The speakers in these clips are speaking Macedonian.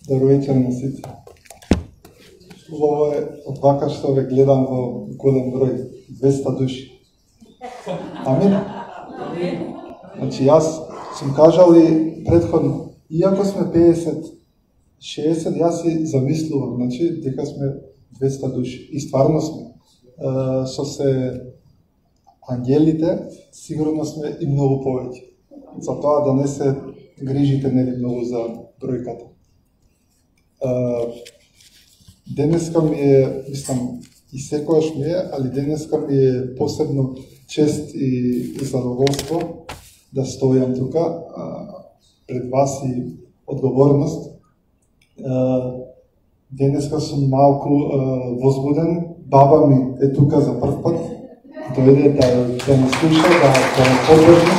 Добро вечер на сите. Убаво е од вака што ве гледам во голем број, 200 души. Амин? Значи, јас сум кажал и предходно, иако сме 50, 60, јас си замислувам, значи, дека сме 200 души. И стварно сме. Со се ангелите, сигурно сме и многу повеќе. Затоа да не се грижите нели многу за бројката. Денеска ми е, мислам, и секојаш ми е, али денеска ми е посебно чест и задоволство да стојам тука пред вас и одговорност. Денеска сум малку возбуден. Баба ми е тука за прв пат. Дојде да ме слуша, да ме поддржи.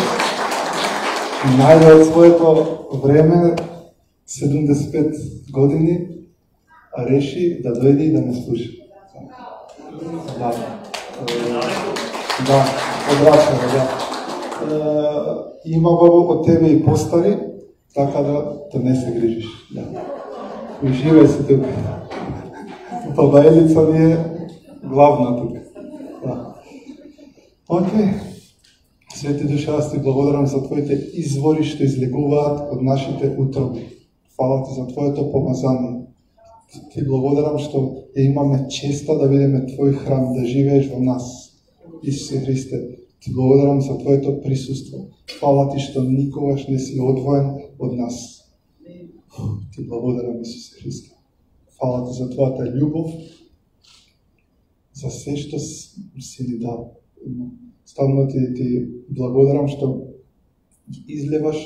Најде од своето време, 75 години, реши да дојде и да ме слуша. Да, одрачава, да. Има бабо од тебе и постари, така да не се грижиш. Уживај се тука. Баба Елица ми е главна тука. Океј. Свети душа, аз ти благодарам за твоите извори што излегуваат од нашите утроби. Фала ти за твоето помазание. Ти благодарам што имаме честа да видиме твој храм, да живееш во нас. Исусе Христе, ти благодарам за твоето присуство. Фала ти што никогаш не си одвоен од нас. Ти благодарам, Исусе Христе. Фала ти за твојата љубов, за се што си ни дал. Ставно ти благодарам што излеваш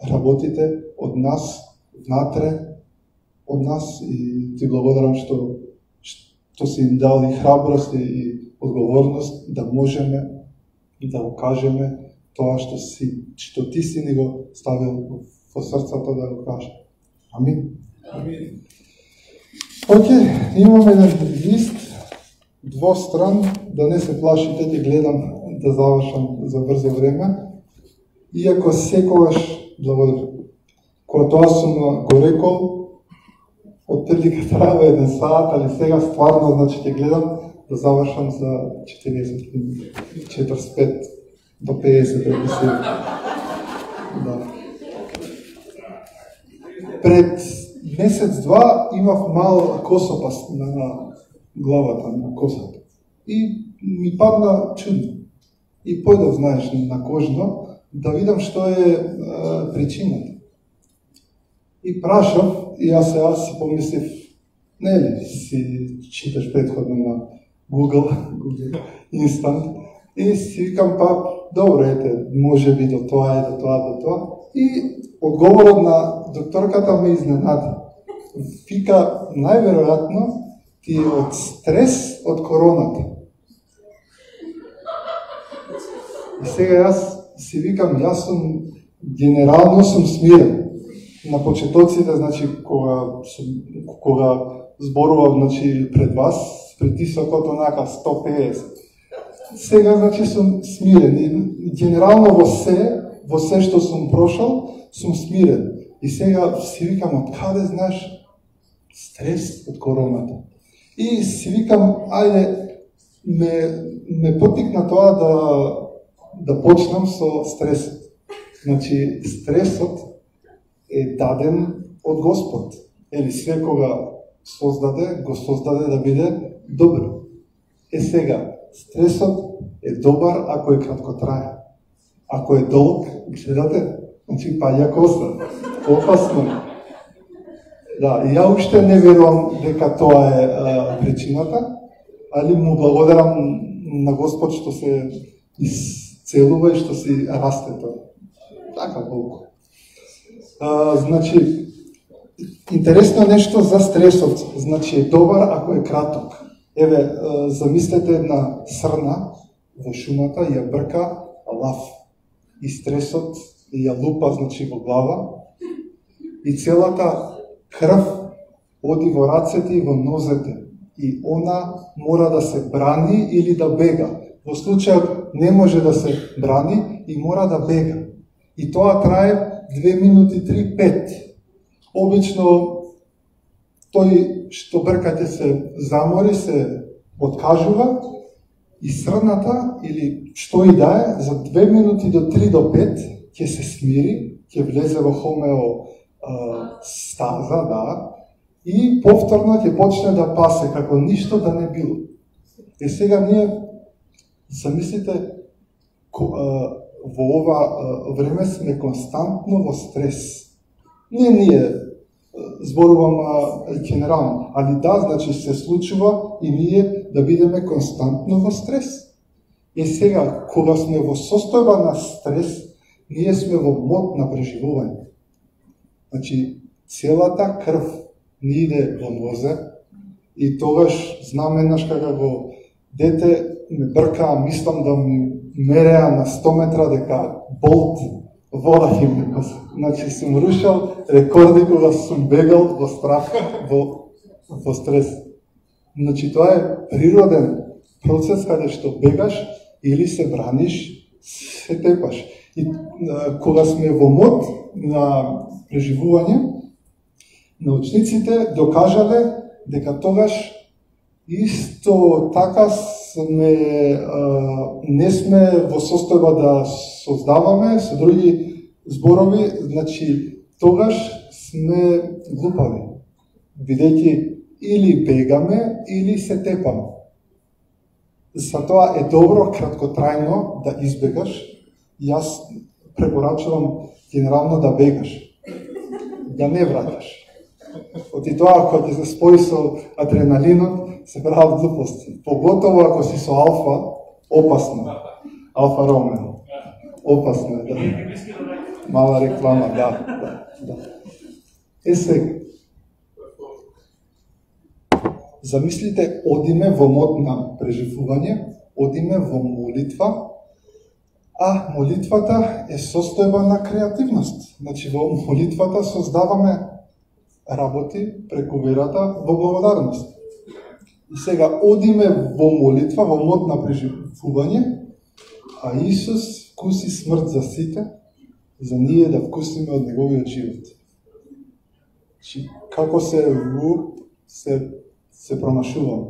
работите од нас, внатре, од нас и ти благодарам што си им дал и храброст и одговорност да можеме да окажеме тоа што ти си ни го ставил во срцата да го кажем. Амин. Амин. Океј, имаме еден лист, двостран, да не се плашите, ти гледам да завршам за брзо време. Иако секогаш, благодарам, кога тоа сум го рекол, од прилика трава 1 саат, али сега стварно, значи ќе гледам да завршам за 40 минути, 45 до 50 репресиви. Да. Пред месец-два имав мал косопас на главата, на косата. И ми падна чудно. И појдов, знаеш, на кожно, да видам што е причината. И прашав, и јас си помислив, нели, си читаш предходно на Google Instant, и си викам, па, добро, ете, може би до тоа и до тоа. И одговорот на докторката ме изненади. Вика, најверојатно ти е од стрес од короната. И сега јас си викам, јас сум, генерално сум смирен. На почетоците, значи, кога зборував, значи, пред вас, притисокот онака 150. Сега, значи, сум смирен. И генерално во се што сум прошал, сум смирен. И сега си викам, од каде знаеш стрес од короната? И си викам, ајде, ме потикна тоа да почнам со стресот. Значи, стресот е даден од Господ. Или све кога го создаде да биде добро. Сега, стресот е добар ако е краткотраен. Ако е долг, гледате, значи паѓа коса. Опасно. Да, и ја уште не верувам дека тоа е причината, али му благодарам на Господ што се исцелува и што си расте тоа. Така толку. Значи, интересно нешто за стресот. Значи, е добар ако е краток. Еве, замислете една срна во шумата и ја брка лав. И стресот и ја лупа, значи, во глава. И целата крв оди во рацете и во нозете. И она мора да се брани или да бега. Во случајот не може да се брани и мора да бега. И тоа трае 2 минути 3-5. Обично тој што бркате се замори, се откажува и срната или што и да е, за 2 минути до 3 до 5 ќе се смири, ќе влезе во стаза, да, и повторно ќе почне да пасе, како ништо да не било. И сега ние, замислите, во ова време сме константно во стрес. Не ние, зборувам генерално, али да, значи се случува и ние да бидеме константно во стрес. И сега, кога сме во состојба на стрес, ние сме во мод на преживување. Значи, целата крв ни иде во нозе и тогаш знаменаш кога го дете ме бркаа, мислам да ми мереа на 100 метра дека болт вода ќе ми коса. Значи сум рушал рекорди кога сум бегал во страх, во стрес. Значи тоа е природен процес каде што бегаш или се браниш, се тепаш. И кога сме во мод на преживување, научниците докажале дека тогаш исто така сме, не сме во состојба да создаваме, со други зборови, значи тогаш сме глупави, бидејќи или бегаме, или се тепаме. Затоа е добро краткотрајно да избегаш. Јас препорачувам генерално да бегаш, да не враќаш. Оти тоа, кога ќе се спои со адреналинот, се прават глупости. Поготово ако си со алфа, опасно. Алфа Ромео. Опасно е, да. Мала реклама, да. Е сега. Замислите, одиме во мод на преживување, одиме во молитва, а молитвата е состојба на креативност. Значи, во молитвата создаваме работи преку верата во благодарност. И сега одиме во молитва, во мод на преживување, а Исус вкуси смрт за сите, за ние да вкусиме од неговиот живот. Значи, како се промашуваме.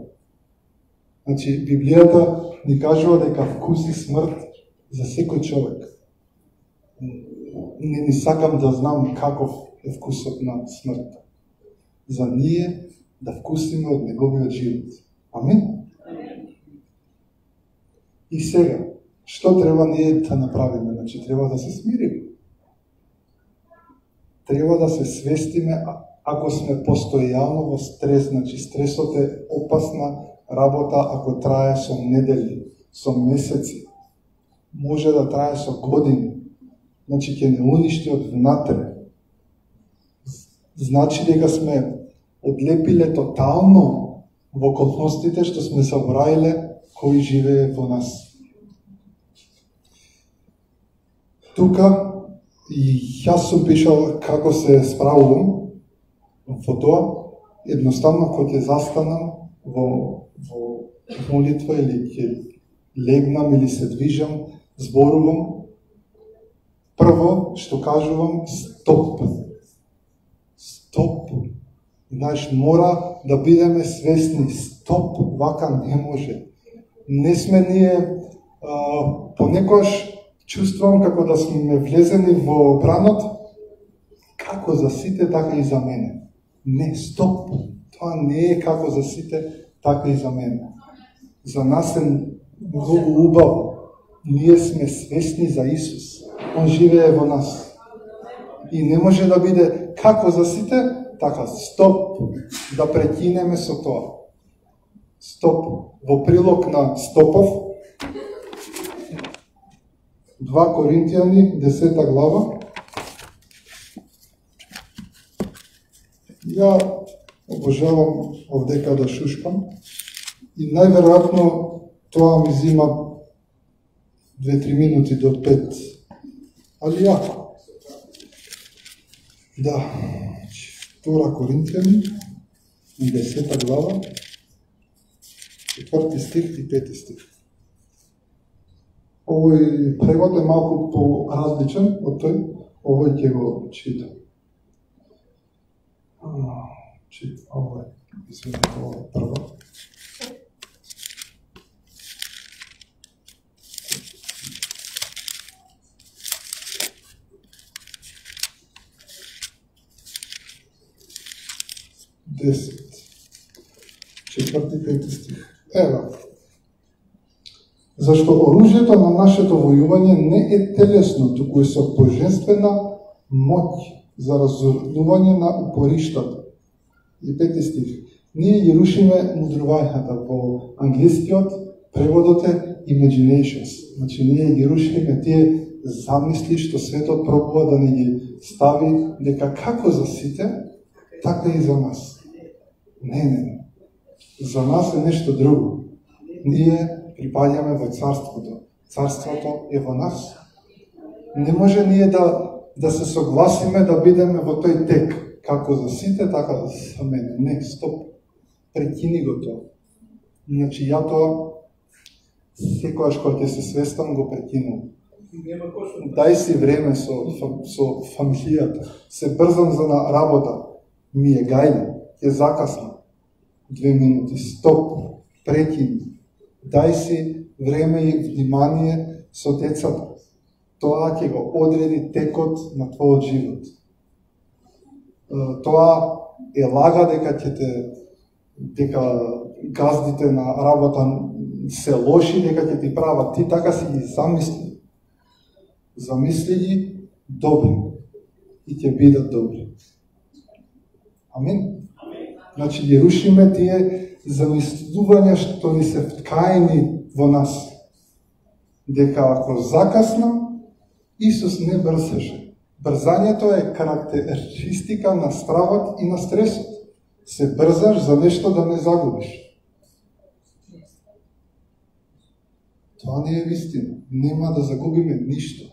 Значи, Библијата ни кажува дека вкуси смрт за секој човек. Не ни сакам да знам каков е вкусот на смртта. За ние да вкусиме од неговиот живот. Амин? И сега, што треба ние да направиме? Значи, треба да се смириме. Треба да се свестиме, ако сме постојано во стрес, значи стресот е опасна работа ако трае со недели, со месеци. Може да трае со години. Значи, ќе не уништи од внатре. Значи дека сме одлепиле тотално во околностите што сме забравиле кој живее во нас. Тука и јас сум пишал како се справувам во тоа, едноставно кога ќе застанам во молитва или ќе легнам или се движам, зборувам, прво што кажувам стоп. Стоп. Знаеш, мора да бидеме свесни. Стоп, вака не може. Не сме ние, понекогаш чувствувам како да сме влезени во бранот, како за сите, така и за мене. Не, стоп. Тоа не е како за сите, така и за мене. За нас е многу убаво. Ние сме свесни за Исус. Он живее во нас. И не може да биде како за сите, така, стоп, да прекинеме со тоа. Стоп. Во прилог на стопов, 2 Коринтијани, 10 глава. Ја обожавам овдека да шушкам и најверојатно тоа ми зима 2-3 минути до 5. Али јако. Да. 2 Коринтијани, 10 глава, 4 стих и 5 стих. Овој превод е малку поразличен од тој, овој ќе го читам. Ovo je, извинете, ovo je prvo. Четврти, пети стих. Ева. Зашто оружјето на нашето војување не е телесно, туку е со божествена моќ за разорнување на упориштата. И пети стих. Ние ги рушиме мудрувањата, по англискиот преводот е imaginations. Значи ние ги рушиме тие замисли што светот пробува да ни ги стави дека како за сите, така и за нас. Не. За нас е нешто друго. Ние припаѓаме во царството. Царството е во нас. Не може ние да се согласиме да бидеме во тој тек. Како за сите, така за мене. Не, стоп. Прекини го тоа. Значи, ја тоа, секојаш кога ќе се свестам, го прекинувам. Дај си време со фамилијата. Се брзам за на работа. Ми е гајле. Ќе закасна. 2 минути. Стоп. Прекини. Дај си време и внимание со децата. Тоа ќе го одреди текот на твојот живот. Тоа е лага дека газдите на работа се лоши, дека ќе ти прават. Ти така си ги замисли. Замисли ги добри и ќе бидат добри. Амин? Значи ги рушиме тие замислувања што ни се вткаени во нас. Дека ако закасна, Исус не брзаше. Брзањето е карактеристика на стравот и на стресот. Се брзаш за нешто да не загубиш. Тоа не е вистина. Нема да загубиме ништо.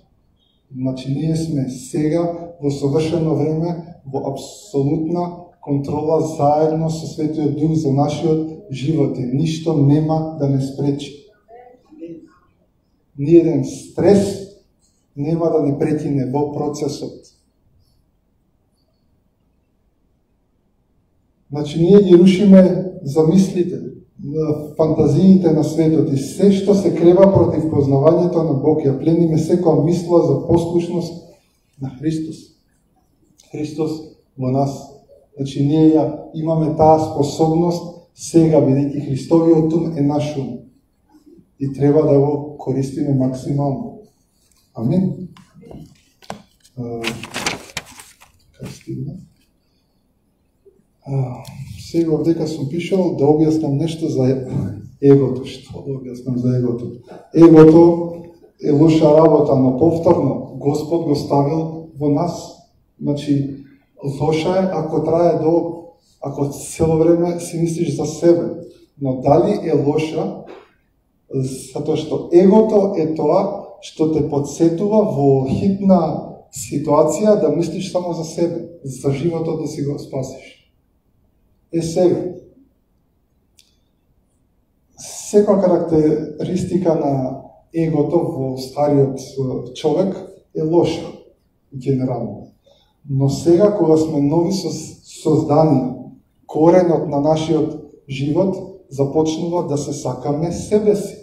Значи ние сме сега во совршено време, во апсолутна контрола заедно со Светиот Дух за нашиот живот. И ништо нема да не спречи. Ниеден стрес нема да не прекине во процесот. Значи ние ги рушиме замислите, фантазиите на светот и се што се крева против познавањето на Бог, ја плениме секоја мисла за послушност на Христос. Христос во нас. Значи ние ја имаме таа способност сега, бидејќи Христовиот ум е наш ум. И треба да го користиме максимално. Амин. Кај стигна? Сега овдека сум пишал да објаснам нешто за егото. Што да објаснам за егото? Егото е лоша работа, но повторно Господ го ставил во нас. Значи, лоша е ако цело време си мислиш за себе. Но дали е лоша? Затоа што егото е тоа што те подсетува во хитна ситуација да мислиш само за себе, за животот да си го спасиш. Сега, секоја карактеристика на егото во стариот човек е лоша, генерално. Но сега, кога сме нови создани, коренот на нашиот живот започнува да се сакаме себе си.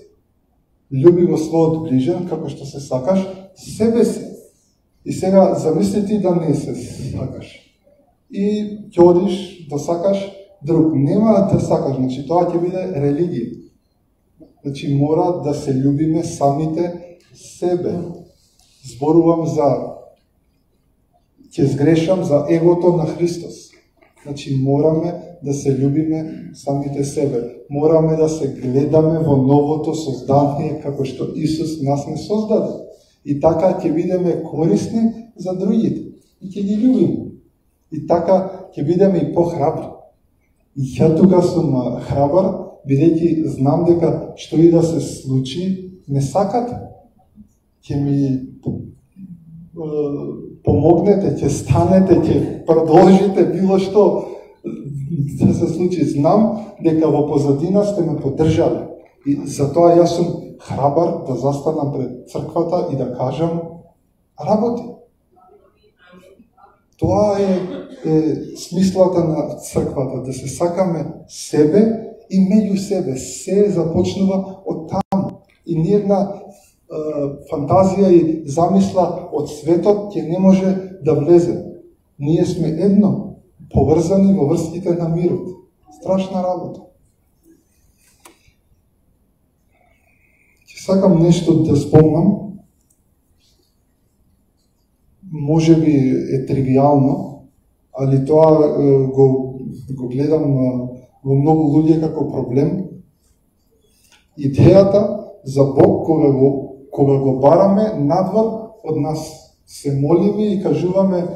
Люби го својот ближен како што се сакаш себе си. И сега замисли ти да не се сакаш. И ќе одиш да сакаш друг. Нема да сакаш, значи тоа ќе биде религија. Значи мора да се љубиме самите себе. Зборувам ќе сгрешам за егото на Христос. Значи мораме да се љубиме самите себе. Мораме да се гледаме во новото создание како што Исус нас не создаде. И така ќе бидеме корисни за другите. И ќе ги љубиме. И така ќе бидеме и похрабри. И ја тука сум храбар, бидејќи знам дека што и да се случи, не сакате. Ќе ми помогнете, ќе станете, ќе продолжите било што да се случи. Знам дека во позадина сте ме поддржале. И затоа јас сум храбар да застанам пред црквата и да кажам работи. Тоа е е смислата на црквата, да се сакаме себе и меѓу себе. Се започнува од таму. И ниедна фантазија и замисла од светот ќе не може да влезе. Ние сме едно, поврзани во врските на мирот. Страшна работа. Ќе сакам нешто да спомнам. Може би е тривиално, али тоа го гледам во многу луѓе како проблем. Идејата за Бог кога го бараме надвор од нас, се молиме и кажуваме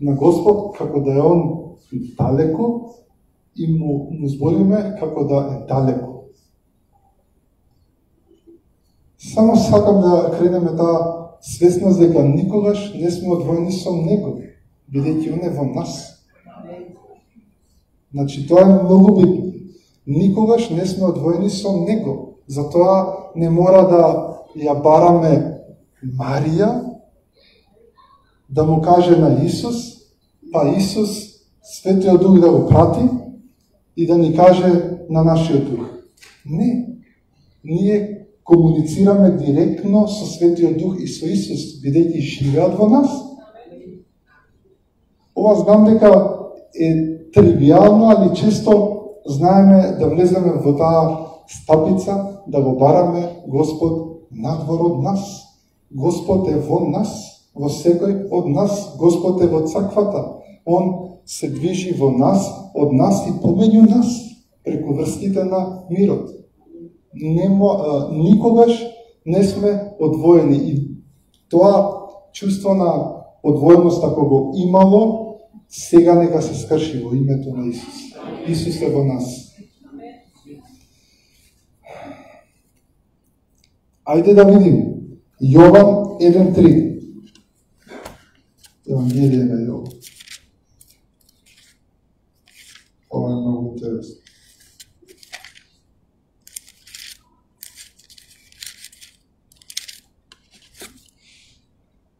на Господ како да е Он далеко и му збориме како да е далеко. Само сакам да кренеме таа свесност дека никогаш не сме одвоени со Него, бидејќи Он е во нас. Значи, тоа е многу битно. Никогаш не сме одвоени со Него. Затоа не мора да ја бараме Марија, да му каже на Исус, па Исус, Светиот Дух да го прати и да ни каже на нашиот дух. Не. Ние комуницираме директно со Светиот Дух и со Исус, бидејќи живеат во нас. Ова знам дека е тривиално, али често знаеме да влеземе во таа стапица, да го бараме Господ надвор од нас. Господ е во нас, во секој од нас. Господ е во црквата. Он се движи во нас, од нас и помеѓу нас, преку врските на мирот. Никогаш не сме одвоени. И тоа чувство на одвоеност, ако го имало, сега нека се скрши во името на Исус. Исус е во нас. Ајде да видим. Јован 1.3. Евангелие на Јован. Ова е многу интересно.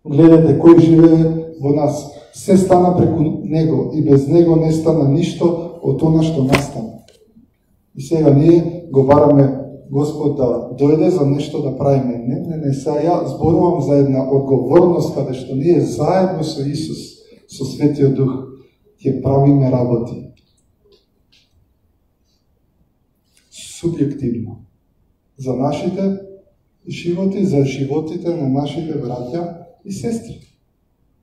Гледате кој живее во нас. Се стана преку Него и без Него не стана ништо од она што настана. И сега ние го бараме Господ да дојде за нешто да правиме. Не, сега ја зборувам за една одговорност каде што ние заедно со Исус, со Светиот Дух, ќе правиме работи. Субјективно. За нашите животи, за животите на нашите браќа и сестри.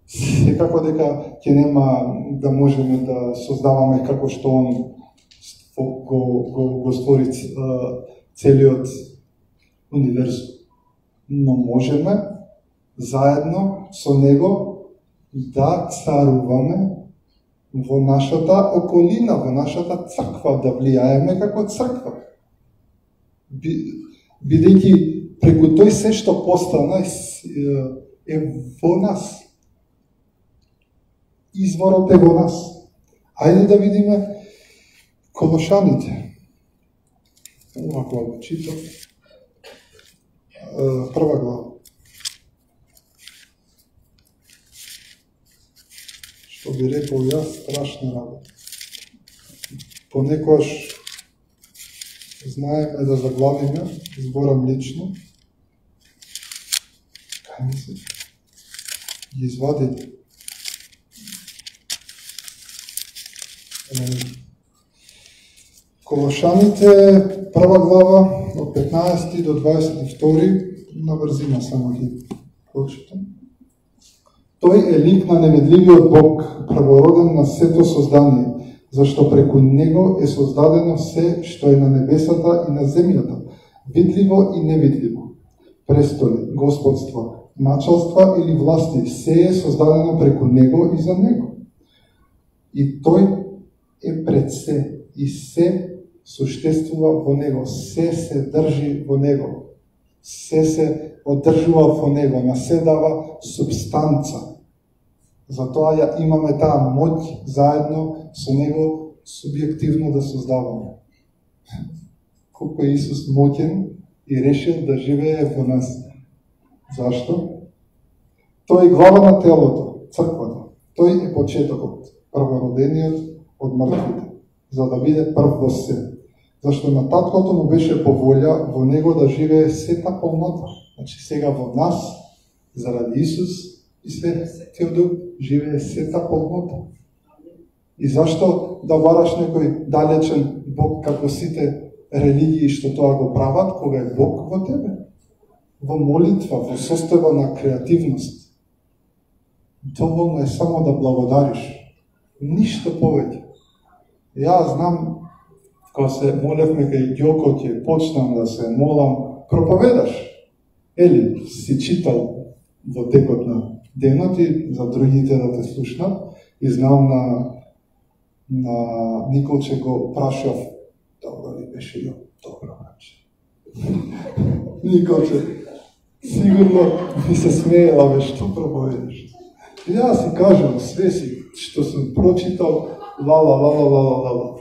Секако дека ќе нема да можеме да создаваме како што Он го створи целиот универзум. Но можеме заедно со Него да царуваме во нашата околина, во нашата црква, да влијаеме како црква. Бидејќи преку тој се што постана е во нас. Изворот е во нас. Ајде да видиме Колошаните. Ова глава читам. Прва глава. Што би рекол јас, страшна работа. Понекогаш знаеме да заглавиме, зборам лично. Кај ми се? Ги извадите. Колошаните, прва глава, од 15 до 22, на брзина само ги прочитам. Тој е лик на неведливиот Бог, првороден на сето создание, зашто преку Него е создадено се што е на небесата и на земјата, видливо и невидливо. Престоли, господства, началства или власти, се е создадено преку Него и за Него. И Тој е пред се, и се суштествува во Него, се држи во Него, се одржува во Него, на се дава субстанца. Затоа ја имаме таа моќ заедно со Него субјективно да создаваме. Колку е Исус моќен и решил да живее во нас. Зашто? Тој е глава на телото, црквата. Тој е почетокот. првородениот од мртвите, за да биде прв во се. Зашто на таткото му беше по волја во него да живее сета полнота. Значи сега во нас, заради Исус и Светиот Дух, живее сета полнота. И зашто да бараш некој далечен Бог како сите религии што тоа го прават, кога е Бог во тебе? Во молитва, во состојба на креативност. Доволно е само да благодариш. Ништо повеќе. Ја знам, кога се молевме кај Ѓоко, ќе почнам да се молам, проповедаш. Ели, си читал во текот на денот и за другите да те слушнат. И знам на Николче го прашав, добро ли беше Јо? Добро, браќе. Николче, сигурно ми се смеела, бе, што проповедаш? И да си кажам, све си, што сум прочитал, лала.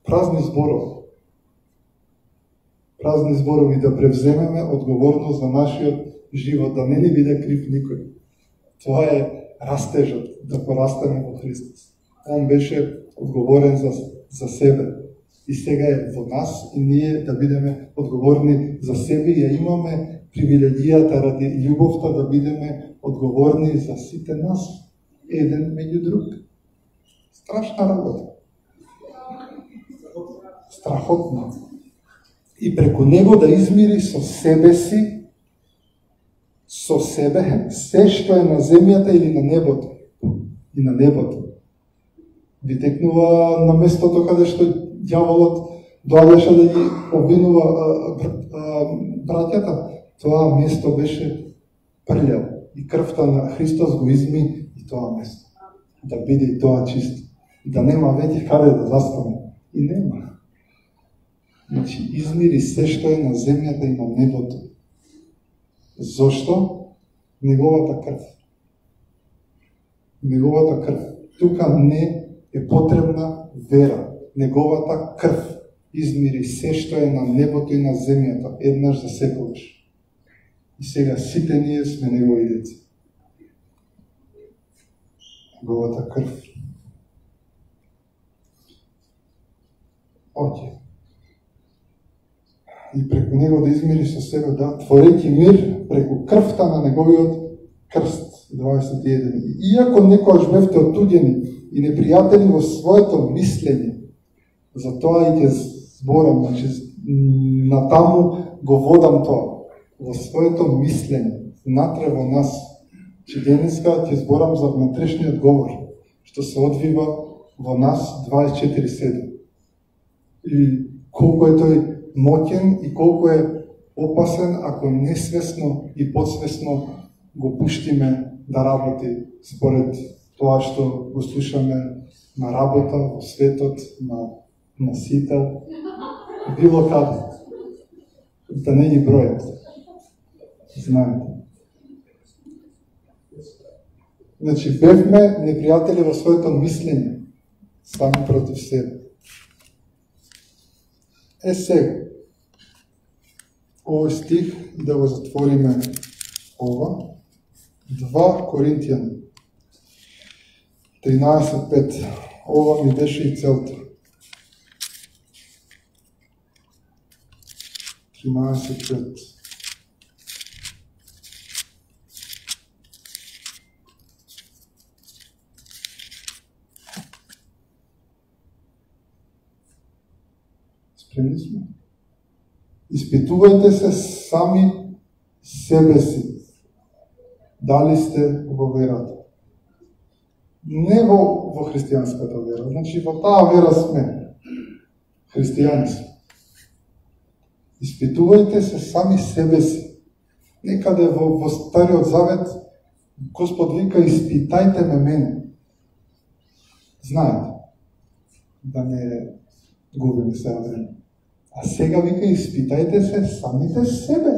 Празни зборови. Празни зборови, да превземеме одговорност за нашиот живот, да не ни биде крив никој. Тоа е растежот, да порастеме во Христос. Он беше одговорен за себе. И сега е во нас и ние да бидеме одговорни за себе и ја имаме привилегијата ради љубовта да бидеме одговорни за сите нас, еден меѓу друг. Страшна работа. Страхотно. И преку него да измири со себе си, со себе, се што е на земјата или на небото. И на небото. Ви текнува на местото каде што ѓаволот доаѓаше да ги обвинува браќата. Тоа место беше прљаво. И крвта на Христос го изми и тоа место. Да биде и тоа чисто. Да нема веќе каде да застане. И нема. Значи, измири се што е на земјата и на небото. Зошто? Неговата крв. Неговата крв. Тука не е потребна вера. Неговата крв измири се што е на небото и на земјата, еднаш за секогаш. И сега сите ние сме негови деца. Неговата крв. Оќе. И преку него да измири со себе, да, творејќи мир преку крвта на неговиот крст. 21. Иако некојаш бевте отуѓени и непријатели во своето мислење, затоа и ќе зборам, значи, натаму го водам тоа, во своето мислење, внатре во нас, че денеска ќе зборам за внатрешниот говор, што се одвива во нас 24/7. И колку е тој моќен и колку е опасен ако несвесно и подсвесно го пуштиме да работи според тоа што го слушаме на работа, во светот, на сите, било каде. Да не ги бројат. Знаете. Значи, бевме непријатели во своето мислење, сами против себе. Е сега, овој стих, да го затвориме ова, 2 Коринтијани, 13:5. Ова ми беше и целта. 13:5. Спремни сме? Испитувајте се сами себе си. Дали сте во верата? Не во христијанската вера, значи во таа вера сме. Христијани сме. Испитувајте се сами себе си. Некаде во Стариот Завет Господ вика, испитајте ме мене. Знаете, да не губиме сега време. А сега вика, испитајте се самите себе.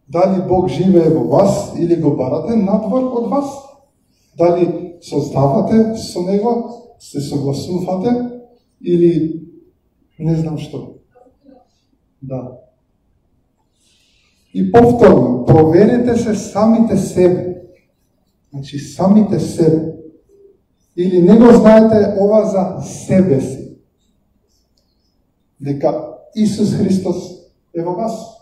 Дали Бог живее во вас или го барате надвор од вас? Дали создавате со Него, се согласувате или не знам што? Да. И повторно, проверете се самите себе. Значи, самите себе. Или не го знаете ова за себе си? Дека Исус Христос е во вас.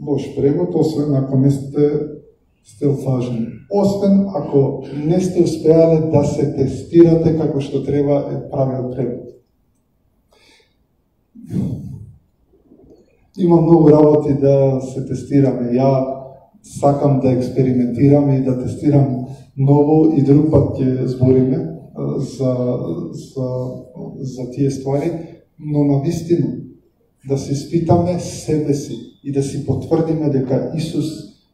Лош превод, освен ако не сте офажени. Освен ако не сте успеале да се тестирате како што треба е правиот превод. Има многу работи да се тестираме. Ја сакам да експериментирам и да тестирам ново и друг пат ќе збориме за тие ствари, но навистина да се испитаме себе си и да си потврдиме дека Исус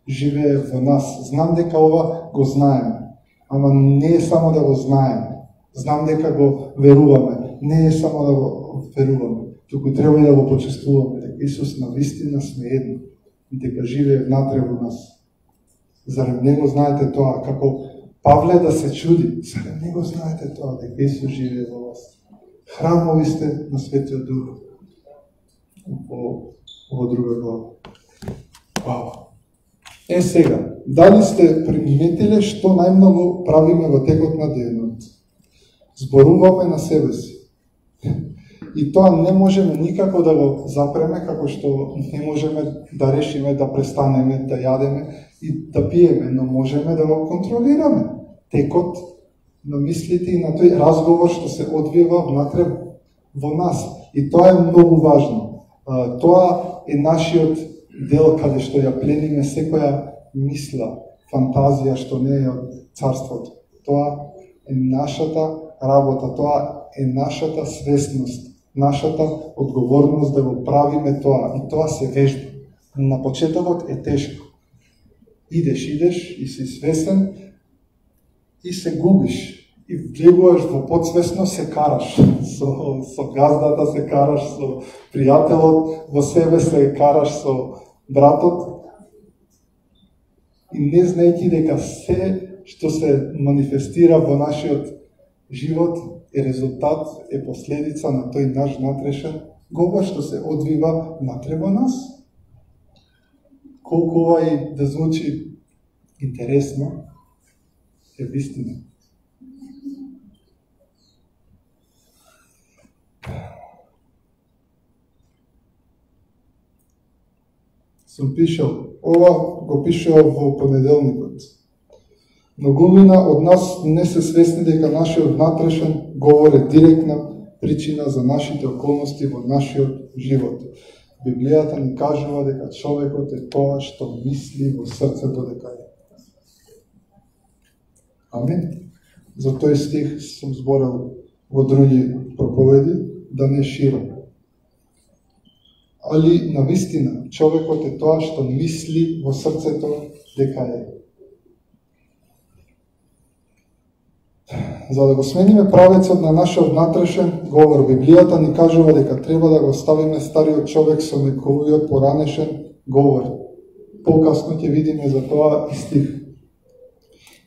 живее во нас. Знам дека ова го знаеме, ама не е само да го знаеме. Знам дека го веруваме, не е само да го веруваме, туку треба и да го почувствуваме, дека Исус навистина сме едно, дека живее внатре во нас. Зарем не го знаете тоа, како Павле да се чуди, зарем не го знаете тоа, дека Исус живее во вас. Храмови сте на Светиот Дух. Во друга глава. Вау. Сега, дали сте приметиле што најмногу правиме во текот на денот? Зборуваме на себе си. И тоа не можеме никако да го запреме, како што не можеме да решиме да престанеме да јадеме и да пиеме, но можеме да го контролираме. Текот на мислите и на тој разговор што се одвива внатре во нас. И тоа е многу важно. Тоа е нашиот дел каде што ја плениме секоја мисла, фантазија што не е од царството. Тоа е нашата работа, тоа е нашата свесност, нашата одговорност да го правиме тоа. И тоа се вежба. На почетокот е тешко. Идеш и си свесен и се губиш. И влегуваш во подсвесно, се караш. Со газдата се караш, со пријателот, во себе се караш со братот. И не знаејќи дека се што се манифестира во нашиот живот е резултат, е последица на тој наш натрешен говор што се одвива внатре во нас. Колку ова и да звучи интересно, е вистина. Сум пишал, ова го пишал во понеделникот. Многумина од нас не се свесни дека нашиот внатрешен говор е директна причина за нашите околности во нашиот живот. Библијата ни кажува дека човекот е тоа што мисли во срцето дека е. Амин. За тој стих сум зборил во други проповеди, да не ширам. Али навистина човекот е тоа што мисли во срцето дека е. За да го смениме правецот на нашиот внатрешен говор, Библијата ни кажува дека треба да го оставиме стариот човек со неговиот поранешен говор. Покасно ќе видиме за тоа и стих.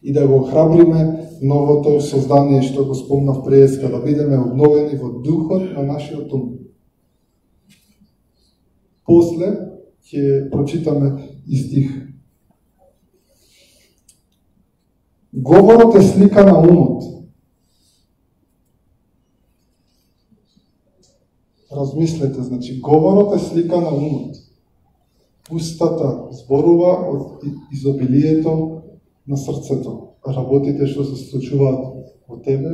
И да го охрабриме новото создание што го спомнав преска, да бидеме обновени во духот на нашиот ум. После ќе прочитаме и стих. Говорот е слика на умот. Размислете, значи, говорот е слика на умот. Устата зборува од изобилието на срцето. Работите што се случуваат во тебе,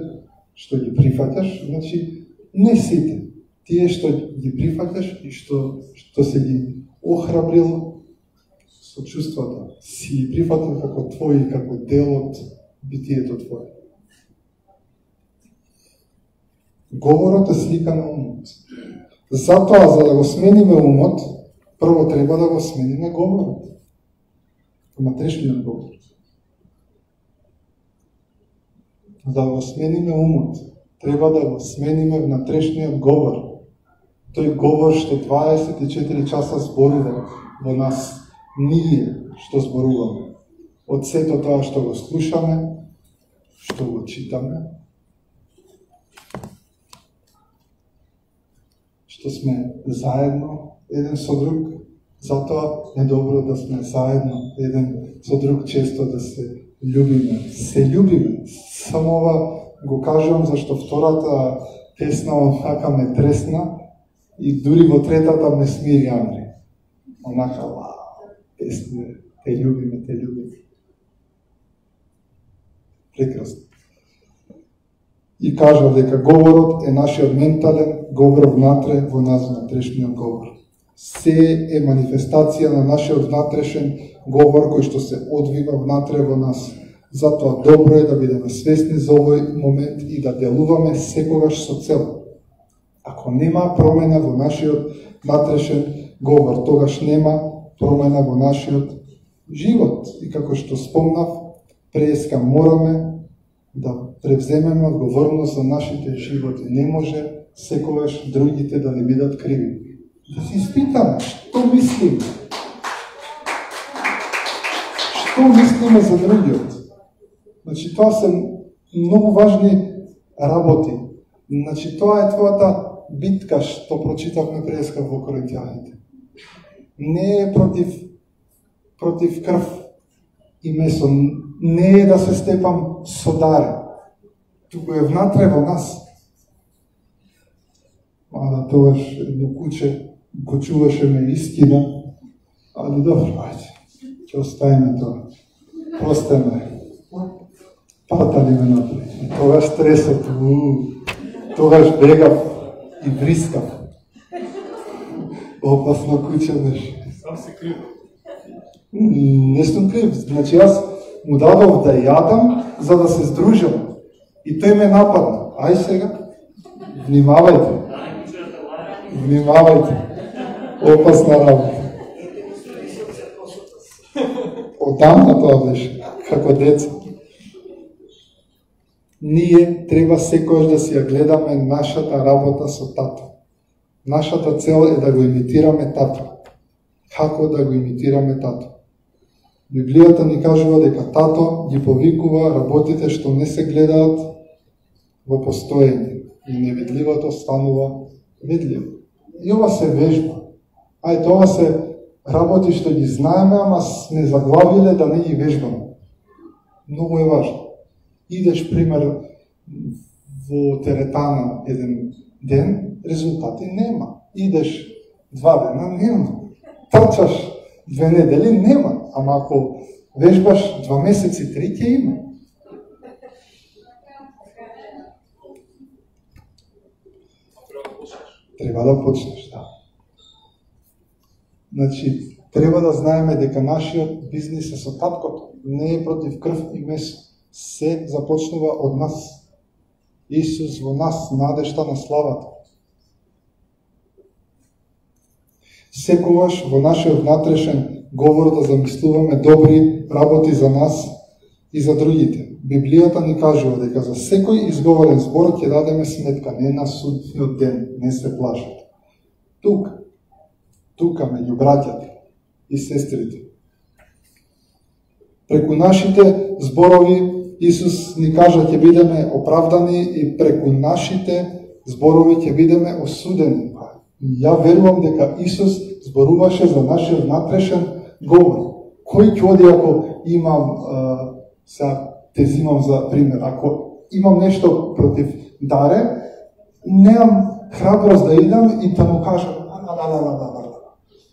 што ги прифаташ, значи, не сите. Тие што ги прифаташ и што се ги охрабрил со чувствата, си ги прифатил како твои, како дел од битието твое. Говорот е слика на умот. Затоа, за да го смениме умот, прво треба да го смениме говорот. Внатрешниот говор. За да го смениме умот, треба да го смениме внатрешниот говор. Тој говор што 24 часа зборува во нас, ние што зборуваме. Од сето тоа што го слушаме, што го читаме, што сме заедно еден со друг. Затоа е добро да сме заедно, еден со друг често да се љубиме. Се љубиме. Само ова го кажувам зашто втората песна онака ме тресна и дури во третата ме смири Андре. Онака, песни, те љубиме, те љубиме. Прекрасно. И кажа дека говорот е нашиот ментален говор внатре во нас, внатрешниот говор. Се е манифестација на нашиот внатрешен говор кој што се одвива внатре во нас. Затоа добро е да бидеме свесни за овој момент и да делуваме секогаш со цел. Ако нема промена во нашиот внатрешен говор, тогаш нема промена во нашиот живот. И како што спомнав, преска мораме да превземеме одговорност за нашите животи. Не може секогаш другите да не бидат криви. Да се испитаме, што мислиме? Што мислиме за другиот? Значи, тоа се многу важни работи. Значи, тоа е твојата битка што прочитавме преска во Коринтијаните. Не е против крв и месо. Не е да се степам со даре. Туку е внатре во нас. Мада тогаш едно куче го чуваше ме искина, али добро, ајде, ќе оставиме тоа. Просте ме. Патали ме напред. Тогаш стресот, тогаш бегав и врискав. Опасно куче беше. Сам си крив. Не сум крив. Значи јас му дадов да јадам за да се здружам. И тој ме нападна. Ај сега, внимавајте. Внимавајте. Опасна работа. Одамна тоа беше, како деца. Ние треба секојаш да си ја гледаме нашата работа со тато. Нашата цел е да го имитираме тато. Како да го имитираме тато? Библијата ни кажува дека тато ги повикува работите што не се гледаат во постоење и невидливото станува видливо. И ова се вежба. Ај, тоа се работи што ги знаеме, ама сме заглавиле да не ги вежбаме. Многу е важно. Идеш, пример, во теретана еден ден, резултати нема. Идеш 2 дена, нема. Трчаш 2 недели, нема. Ама ако вежбаш 2 месеци, 3 ќе има. Треба да почнеш, да. Значи, треба да знаеме дека нашиот бизнис е со таткото. Не е против крв и месо. Се започнува од нас. Исус во нас, надежта на славата. Секогаш во нашиот внатрешен говор да замислуваме добри работи за нас и за другите. Библијата ни кажува дека за секој изговорен збор ќе дадеме сметка, не на судниот ден, не се плашете. Тука меѓу браќата и сестрите. Преку нашите зборови Исус ни кажа ќе бидеме оправдани и преку нашите зборови ќе бидеме осудени. Ја верувам дека Исус зборуваше за нашиот внатрешен говор. Кој ќе оди ако имам, сега те зимам за пример, ако имам нешто против Даре, немам храброст да идам и да му кажам,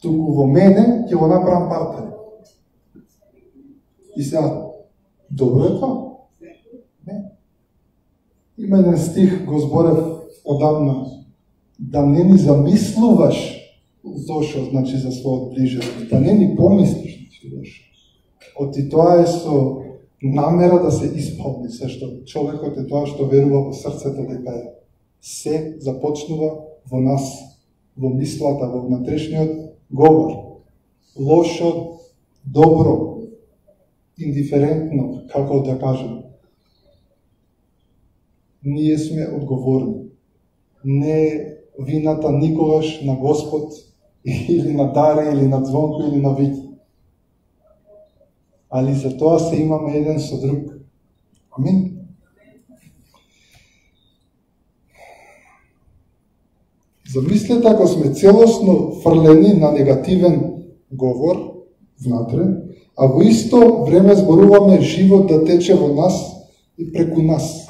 туку во мене ќе го направам партнер. И сега, добро е тоа? Не. Има еден стих, го зборев одамна, да не ни замислуваш зошо, значи за својот ближен, да не ни помислиш, значи зошо. Оти тоа е со намера да се исполни се што човекот е тоа што верува во срцето дека е. Се започнува во нас, во мислата, во внатрешниот говор. Лошо, добро, индиферентно, како да кажем. Ние сме одговорни. Не е вината никогаш на Господ или на Даре, или на Звонко, или на Вики. Али за тоа се имаме еден со друг. Амин. Замислете ако сме целосно фрлени на негативен говор внатре, а во исто време зборуваме живот да тече во нас и преку нас.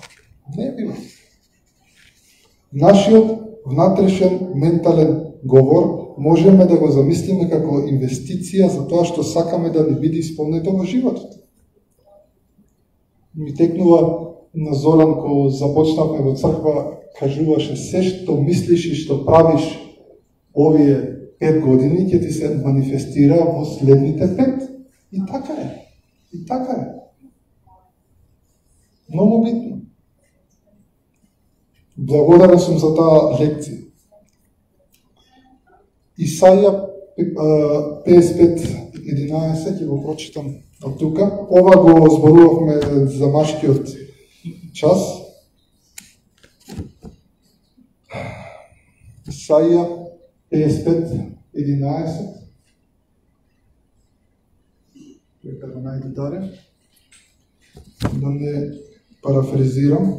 Не бива. Нашиот внатрешен ментален говор можеме да го замислиме како инвестиција за тоа што сакаме да ни биде исполнето во животот. Ми текнува на Зоран кога започнавме во црква, кажуваше се што мислиш и што правиш овие 5 години ќе ти се манифестира во следните 5. И така е. И така е. Многу битно. Благодарен сум за таа лекција. Исаја 55:11 ќе го прочитам од тука. Ова го зборувавме за машкиот час. Исаја 55:11. Нека да најде даре. Да не парафразирам.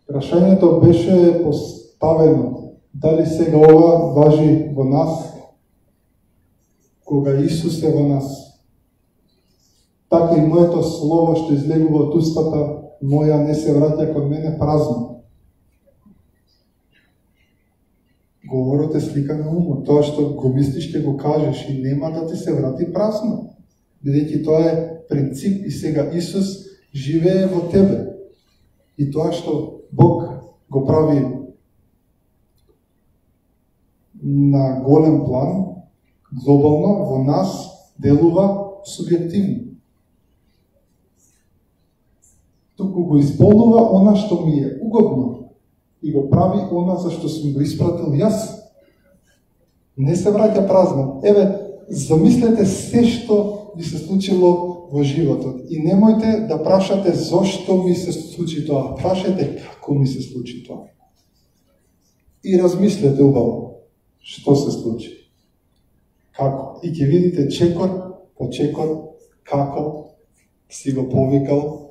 Прашањето беше поставено дали сега ова важи во нас, кога Исус е во нас. Така и моето слово што излегува од устата моја не се враќа кон мене празно. Говорот е слика на умот. Тоа што го мислиш ќе го кажеш и нема да ти се врати празно. Бидејќи тоа е принцип и сега Исус живее во тебе. И тоа што Бог го прави на голем план, глобално, во нас делува субјективно. Туку го исполнува она што ми е угодно и го прави она за што сум го испратил јас. Не се враќа празно. Еве, замислете се што ви се случило во животот и немојте да прашате зошто ми се случи тоа. Прашајте како ми се случи тоа. И размислете убаво што се случи. Како? И ќе видите чекор по чекор како си го повикал,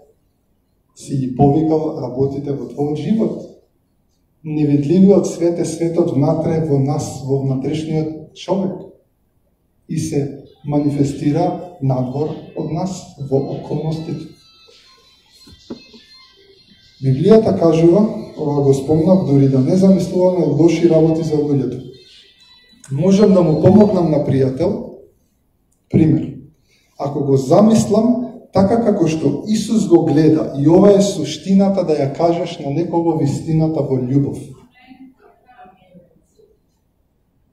си ги повикал работите во твојот живот. Невидливиот свет е светот внатре во нас, во внатрешниот човек. И се манифестира надвор од нас во околностите. Библијата кажува, ова го спомнав, дури да не замислуваме лоши работи за луѓето. Можам да му помогнам на пријател, пример. Ако го замислам така како што Исус го гледа, и ова е суштината да ја кажеш на некого вистината во љубов.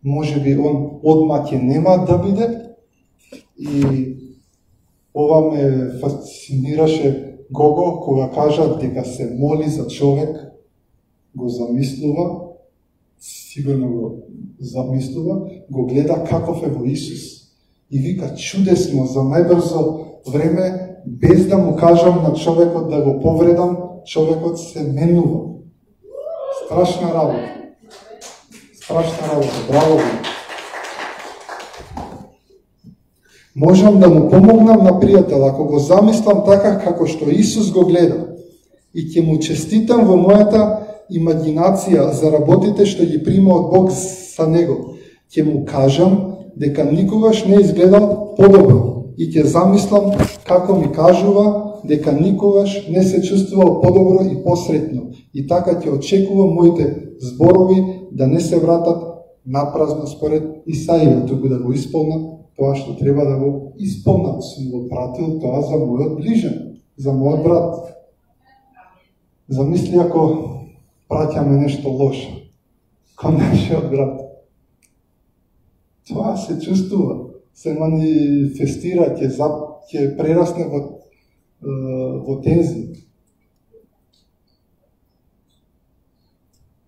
Може би он одма ќе нема да биде, и ова ме фасцинираше Гого, кога кажа дека се моли за човек, го замислува, сигурно го замислува, го гледа каков е во Исус. И вика, чудесно, за најбрзо време, без да му кажам на човекот да го повредам, човекот се менува. Страшна работа. Страшна работа. Браво ви. Можам да му помогнам на пријател, ако го замислам така како што Исус го гледа. И ќе му честитам во мојата имагинација за работите што ги прима од Бог за него. Ќе му кажам дека никогаш не изгледал подобро. И ќе замислам како ми кажува дека никогаш не се чувствувал подобро и посретно. И така ќе очекувам моите зборови да не се вратат напразно според Исаија, туку да го исполнат тоа што треба да го исполнат. Сум го пратил тоа за мојот ближен, за мојот брат. Замисли ако праќаме нешто лошо кон нашиот брат. Тоа се чувствува, се манифестира, ќе прерасне во тензија.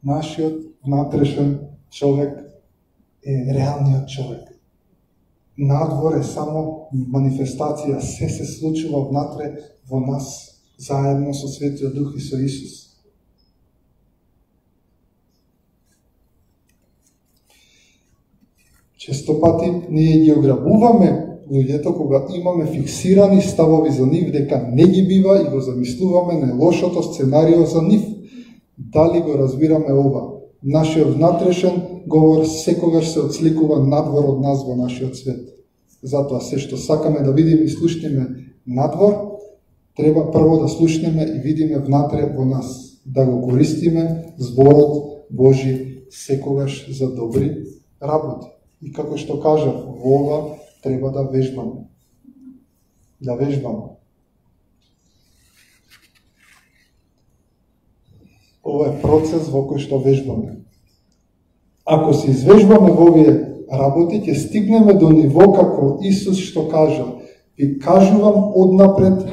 Нашиот внатрешен човек е реалниот човек. Надвор е само манифестација, се случува внатре во нас, заедно со Светиот Дух и со Исус. Често пати ние ги ограбуваме луѓето кога имаме фиксирани ставови за нив дека не ги бива и го замислуваме најлошото сценарио за нив. Дали го разбираме ова? Нашиот внатрешен говор секогаш се отсликува надвор од нас во нашиот свет. Затоа се што сакаме да видиме и слушнеме надвор, треба прво да слушнеме и видиме внатре во нас, да го користиме зборот Божи секогаш за добри работи. И како што кажав, во ова треба да вежбаме. Да вежбаме. Ова е процес во кој што вежбаме. Ако се извежбаме во овие работи, ќе стигнеме до ниво како Исус што кажа: ви кажувам однапред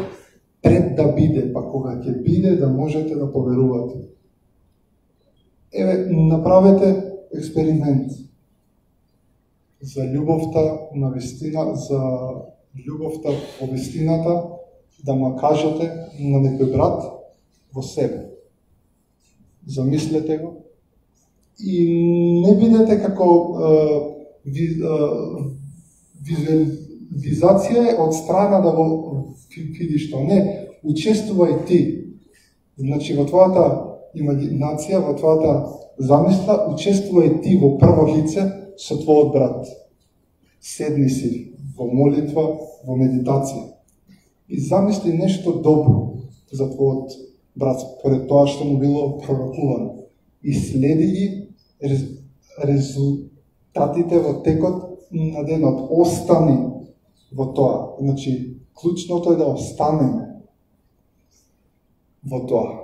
пред да биде, па кога ќе биде да можете да поверувате. Еве, направете експеримент за љубовта на вистина, за љубовта во вистината, да ма кажете на некој брат во себе. Замислете го и не бидете како визуализација од страна да го видиш тоа. Не, учествувај ти. Значи во твојата имагинација, во твојата замисла, учествувај ти во прво лице со твојот брат. Седни си во молитва, во медитација и замисли нешто добро за твојот брат, поред тоа што му било пророкувано. И следи ги резултатите во текот на денот. Остани во тоа. Значи, клучното е да останеме во тоа.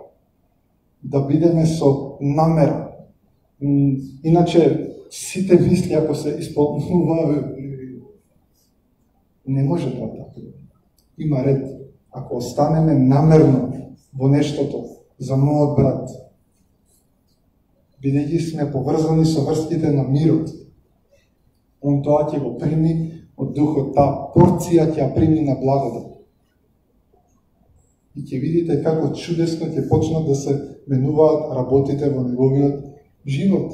Да бидеме со намера. Иначе, сите мисли, ако се исполнува, не може да така. Има ред. Ако останеме намерно во нештото за мојот брат, бидејќи сме поврзани со врските на мирот, он тоа ќе го прими од духот, таа порција ќе ја прими на благодат. И ќе видите како чудесно ќе почнат да се менуваат работите во неговиот живот.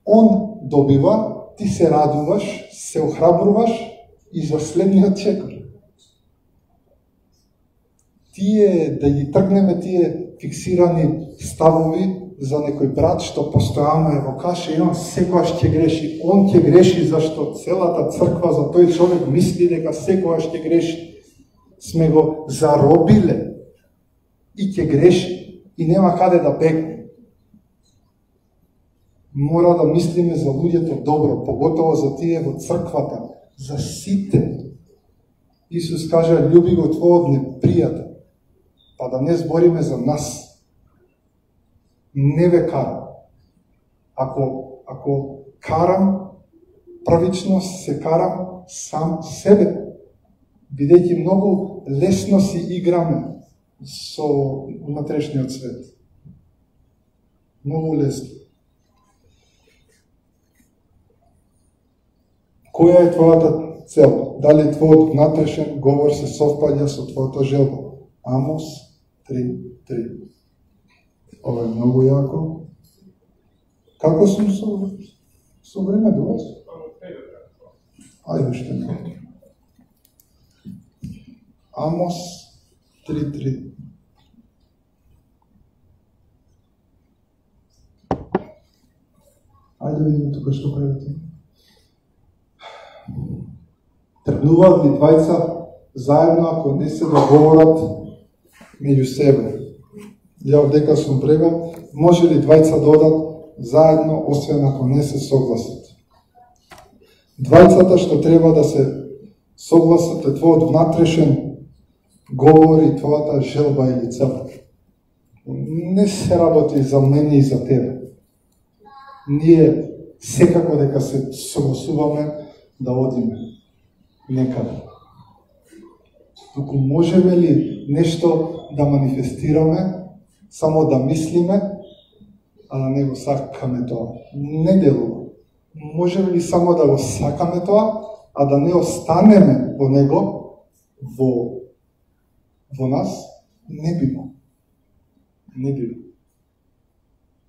Он добива, ти се радуваш, се охрабруваш и за следниот чекор. Тие, да ги тргнеме тие фиксирани ставови за некој брат што постојано е во каша и он секогаш ќе греши. Он ќе греши зашто целата црква за тој човек мисли дека секогаш ќе греши. Сме го заробиле и ќе греши и нема каде да бегне. Мора да мислиме за луѓето добро, поготово за тие во црквата, за сите. Исус кажа: љуби го твојот непријател. Па да не збориме за нас. Не ве карам. Ако карам правично, се карам сам себе. Бидејќи многу лесно си играме со внатрешниот свет. Многу лесно. Која е твојата цел? Дали твојот внатрешен говор се совпаѓа со твојата желба? Амос 3:3. Ова е многу јако. Како сум со времето вас? Ајде уште не. Амос 3:3. Ајде видиме тука што правите. Тргнуваат ли двајца заедно ако не се договорат меѓу себе? Ја дека сум превел, може ли двајца да одат заедно, освен ако не се согласат? Двајцата што треба да се согласат е твојот внатрешен говор и твојата желба или цел. Не се работи за мене и за тебе. Ние секако дека се согласуваме да одиме некаде. Туку можеме ли нешто да манифестираме, само да мислиме, а да не го сакаме тоа? Не делува. Можеме ли само да го сакаме тоа, а да не останеме во него, во нас? Не бива. Не бива.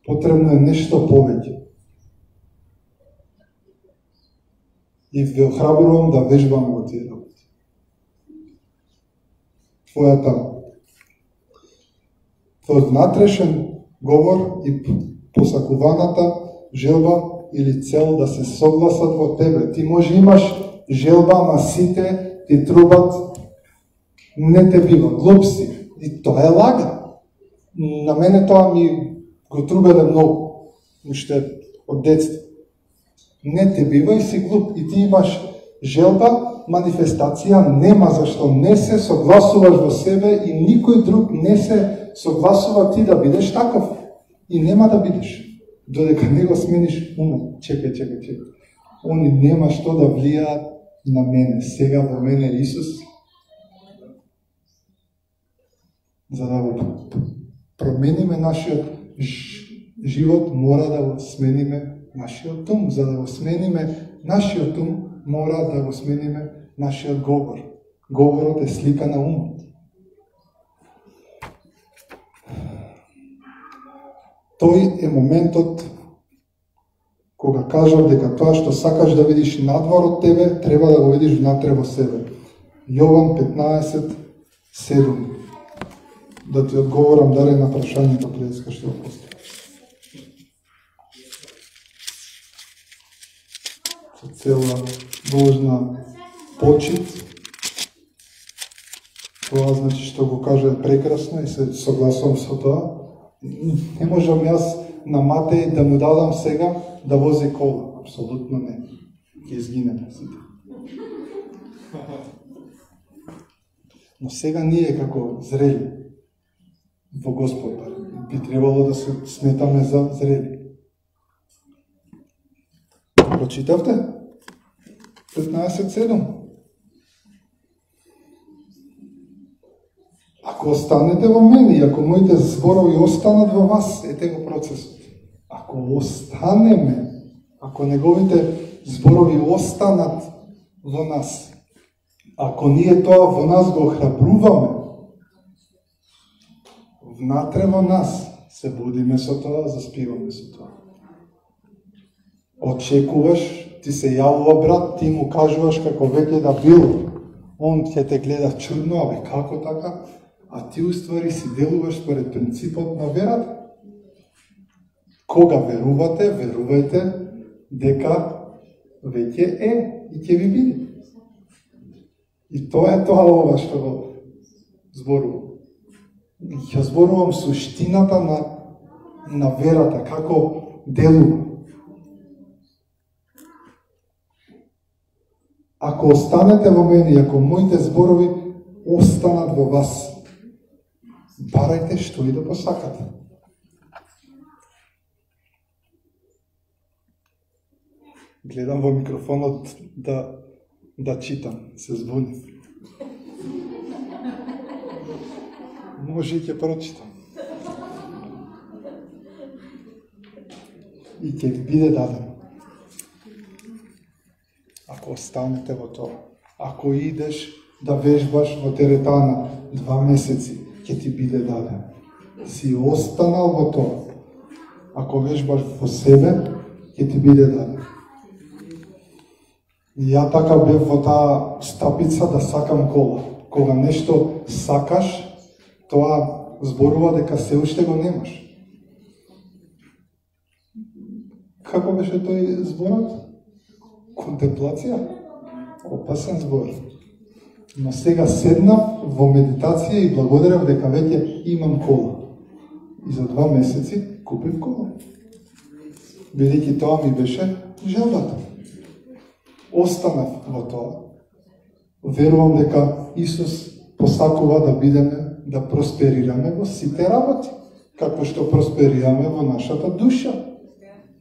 Потребно е нешто повеќе. И ве охрабрувам да вежбаме во тие работи. Твојот внатрешен говор и посакуваната желба или цел да се согласат во тебе. Ти може имаш желба, ама сите ти трубат, не те бива, глуп си. И тоа е лага. На мене тоа ми го трубеле многу, уште од детство. Не те бива и си глуп. И ти имаш желба, манифестација нема, зашто не се согласуваш во себе и никој друг не се согласува ти да бидеш таков. И нема да бидеш. Додека не го смениш умот. Чекај. Они нема што да влијаат на мене. Сега во мене Исус. За да го промениме нашиот живот, мора да го смениме нашиот ум. За да го смениме нашиот ум, мора да го смениме нашиот говор. Говорот е слика на умот. Тој е моментот кога кажав дека тоа што сакаш да видиш надвор од тебе, треба да го видиш внатре во себе. Јован 15:7. Да ти одговорам дали на прашањето пред што го поставам. Со цела Божна почит. Тоа значи што го кажа прекрасно и се согласувам со тоа. Не можам јас на Матеј да му дадам сега да вози кола. Апсолутно не. Ќе изгинеме сите. Но сега ние како зрели во Господ би требало да се сметаме за зрели. Прочитавте? 15:7. Ако останете во мене и ако моите зборови останат во вас, ете го процесот. Ако останеме, ако неговите зборови останат во нас, ако ние тоа во нас го охрабруваме, внатре во нас се будиме со тоа, заспиваме со тоа. Очекуваш, ти се јавува брат, ти му кажуваш како веќе да бил, он ќе те гледа чудно, абе како така? А ти уствари си делуваш според принципот на верата. Кога верувате, верувајте дека веќе е и ќе ви биде. И тоа е тоа ова што го зборувам. Ја зборувам суштината на верата, како делува. Ако останете во мене и ако моите зборови останат во вас, барајте што и да посакате. Гледам во микрофонот да читам, се збунив. Може и ќе прочитам. И ќе ви биде дадено. Ако останете во тоа. Ако идеш да вежбаш во теретана 2 месеци, ќе ти биде дадено. Си останал во тоа. Ако вежбаш во себе, ќе ти биде дадено. И ја така бев во таа стапица да сакам кола. Кога нешто сакаш, тоа зборува дека се уште го немаш. Како беше тој зборот? Контемплација? Опасен збор. Но сега седнав во медитација и благодарев дека веќе имам кола. И за 2 месеци купив кола. Бидејќи тоа ми беше желбата. Останав во тоа. Верувам дека Исус посакува да бидеме, да просперираме во сите работи, како што просперираме во нашата душа,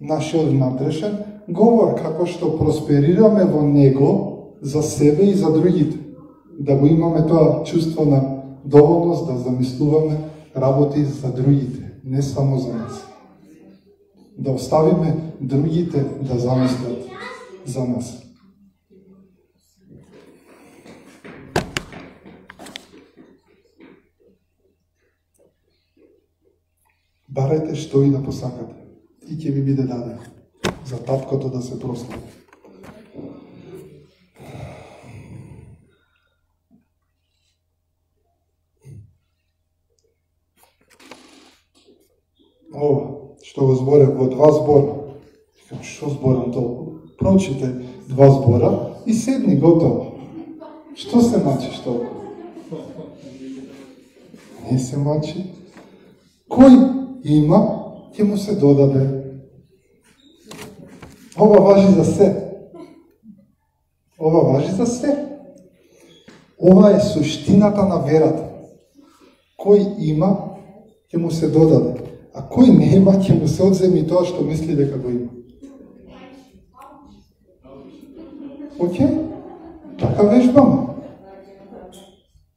нашиот внатрешен говор, како што просперираме во него за себе и за другите. Да го имаме тоа чувство на доволност, да замислуваме работи за другите, не само за нас. Да оставиме другите да замислат за нас. Барајте што и да посакате и ќе ви биде дадено за таткото да се прослави. ова, што го зборев во 2 збора. Што зборам толку? Прочите 2 збора и седни готово. Што се мачиш толку? Не се мачи. Кој има, ќе му се додаде. Ова важи за се. Ова важи за се. Ова е суштината на верата. Кој има, ќе му се додаде. А кој нема, ќе му се одземи тоа што мисли дека го има. Океј? Така вежбаме.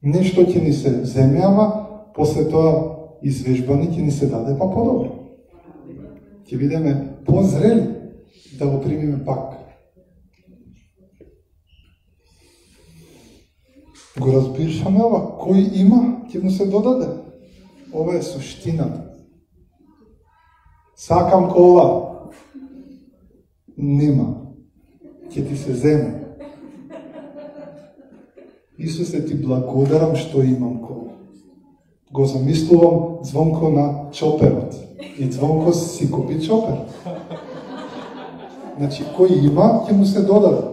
Нешто ќе ни се земе, ама после тоа извежбани ќе ни се даде па подобро. Ќе бидеме позрели да го примиме пак. Го разбираме ова, кој има, ќе му се додаде. Ова е суштината. Сакам кола. Нема. Ќе ти се земе. Исусе, ти благодарам што имам кола. Го замислувам Звонко на чоперот. И Звонко си купи чопер. Значи, кој има, ќе му се додаде.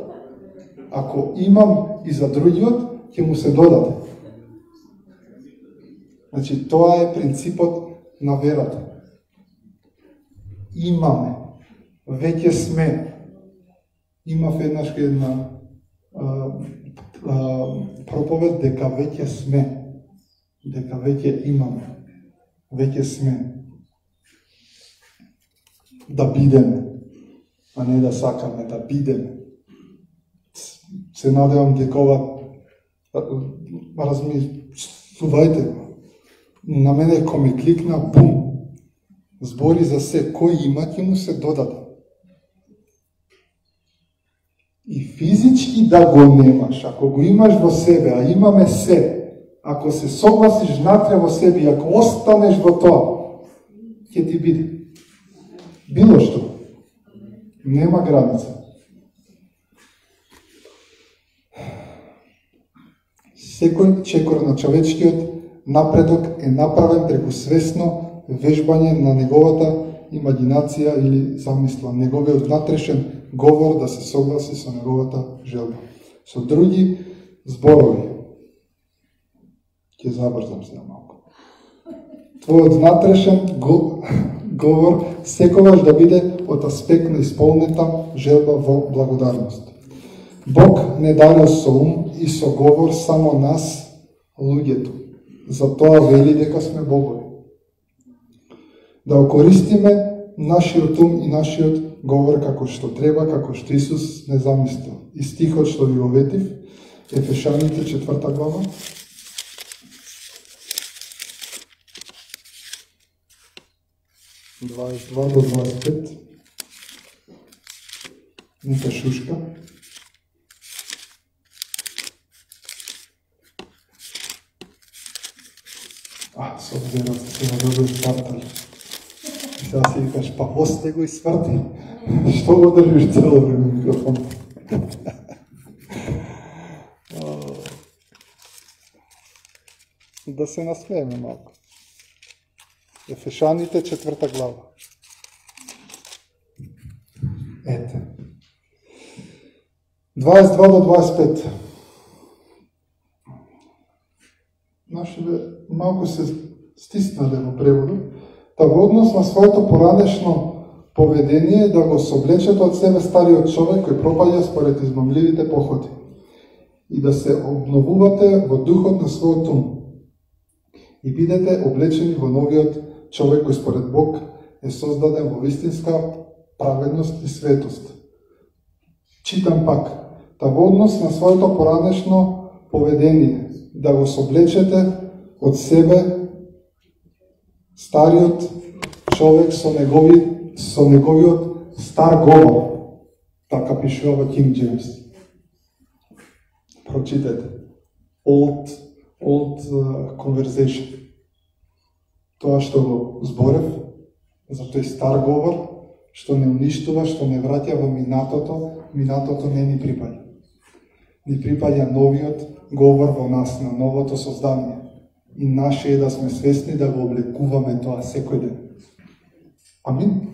Ако имам и за другиот, ќе му се додаде. Значи, тоа е принципот на верата. Имаме. Веќе сме. Имав еднаш една проповед дека веќе сме. Дека веќе имаме. Веќе сме. Да бидеме. А не да сакаме, да бидеме. Се надевам дека ова размислувајте го. На мене ко ми кликна, бум. Збори за се, кој има, ќе му се додаде. И физички да го немаш, ако го имаш во себе, а имаме се, ако се согласиш внатре во себе и ако останеш во тоа, ќе ти биде. Било што. Нема граница. Секој чекор на човечкиот напредок е направен преку свесно вежбање на неговата имагинација или замисла, неговиот внатрешен говор да се согласи со неговата желба. Со други зборови, ќе забрзам се малку. Твојот внатрешен говор секогаш да биде од аспект на исполнета желба во благодарност. Бог не дарил со ум и со говор само нас, луѓето. Затоа вели дека сме богови. Да окористиме нашиот ум и нашиот говор како што треба, како што Исус не замислил. И стихот што ви го ветив, Ефешаните 4 глава. – 22 до 25. Нека шушка. Со верата се добро свартали. Сега си викаш, па осте го сврти. Што го држиш цело време микрофон? Да се насмееме малко. Ефешаните 4 глава. Ете. 22 до 25. Нашите малку се стиснале во преводот, та во однос на своето поранешно поведение да го соблечете од себе стариот човек кој пропаѓа според измамливите похоти и да се обновувате во духот на својот ум и бидете облечени во новиот човек кој според Бог е создаден во вистинска праведност и светост. Читам пак, та во однос на своето поранешно поведение да го соблечете од себе стариот човек со неговиот стар говор. Така пишува во King James. Прочитете. Old conversation. Тоа што го зборев, за тој стар говор, што не уништува, што не враќа во минатото не ни припаѓа. Ни припаѓа новиот говор во нас, на новото создание. И наше е да сме свесни да го облекуваме тоа секој ден. Амин.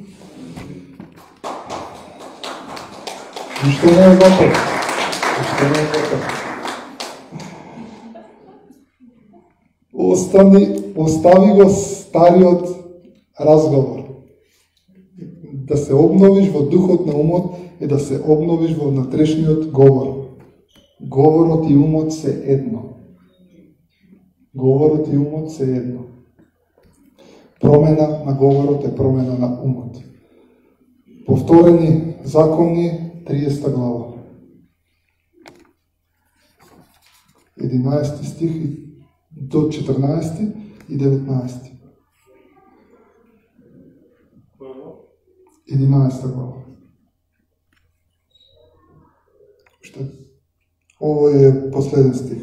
Ништо не е готово. Ништо не е готово. Остави го стариот разговор. Да се обновиш во духот на умот и да се обновиш во внатрешниот говор. Говорот и умот се едно. Говорот и умот се едно. Промена на говорот е промена на умот. Повторени закони, 30 глава. 11 стих до 14 и 19. 11 глава. Ово е последен стих.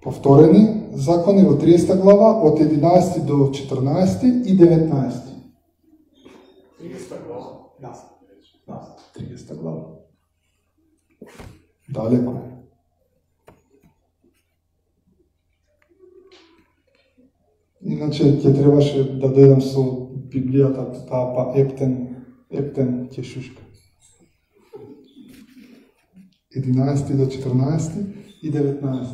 Повторени закони во 30 глава од 11 до 14 и 19. 30 глава? Да, 30 глава. Далеко е. Иначе ќе требаше да дојдам со Библијата, таа па ептен ќе шушка. 11 до 14 и 19.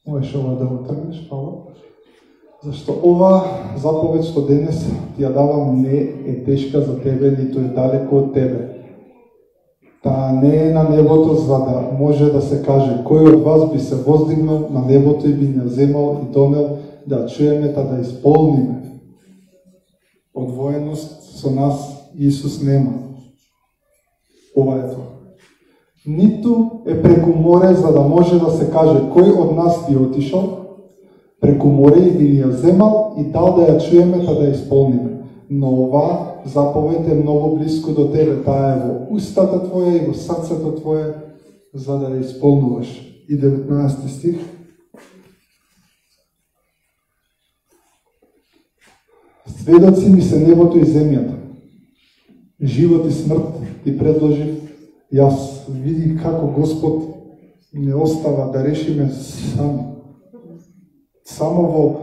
Можеш ова да го тргнеш, Павло? Зашто ова заповед што денес ти ја давам не е тешка за тебе, ниту е далеко од тебе. Таа не е на небото за да може да се каже кој од вас би се воздигнал на небото и би не земал и донел да чуеме та да исполниме. Одвоеност со нас Исус нема. Ова е тоа. Ниту е преку море за да може да се каже кој од нас би отишол преку море и би ја земал и дал да ја чуеме та да ја исполниме. Но ова заповед е многу близко до тебе, таа е во устата твоја и во срцето твое за да ја исполнуваш. И 19 стих. Сведоци ми се небото и земјата. Живот и смрт ти предложив. Јас види како Господ не остава да решиме сами. Само во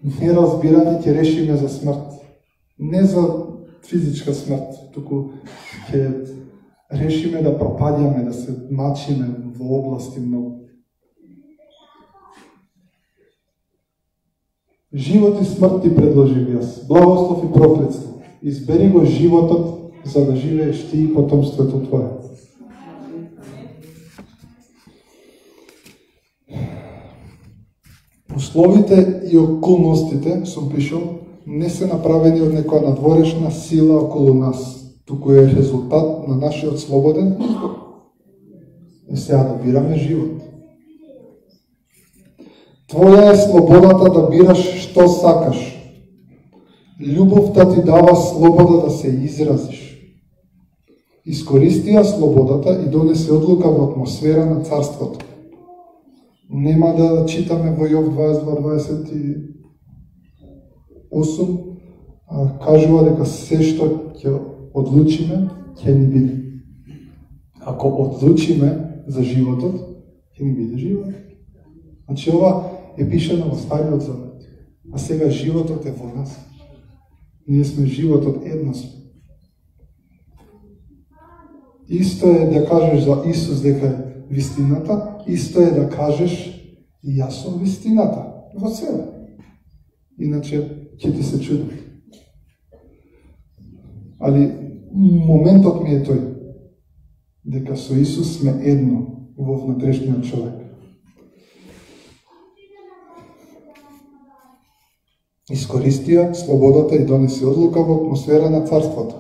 неразбирање ќе решиме за смрт. Не за физичка смрт, туку ќе решиме да пропадјаме, да се мачиме во области многу. Живот и смрт ти предложив јас, благослов и проклетство. Избери го животот за да живееш ти и потомството твое. Условите и околностите, сум пишал, не се направени од некоја надворешна сила околу нас, туку е резултат на нашиот слободен избор. И сега да бираме живот. Твоја е слободата да бираш што сакаш. Љубовта ти дава слобода да се изразиш. Искористи ја слободата и донесе одлука во атмосфера на царството. Нема да читаме во Јов 22:28, кажува дека се што ќе одлучиме, ќе ни биде. Ако одлучиме за животот, ќе ни биде живот. Значи ова е пишано во Стариот Завет, а сега животот е во нас. Ние сме животот едно сме. Исто е да кажеш за Исус дека е вистината, исто е да кажеш и јас сум вистината во себе. Иначе ќе ти се чудат. Али моментот ми е тој, дека со Исус сме едно во внатрешниот човек. Искористи ја слободата и донеси одлука во атмосфера на царството.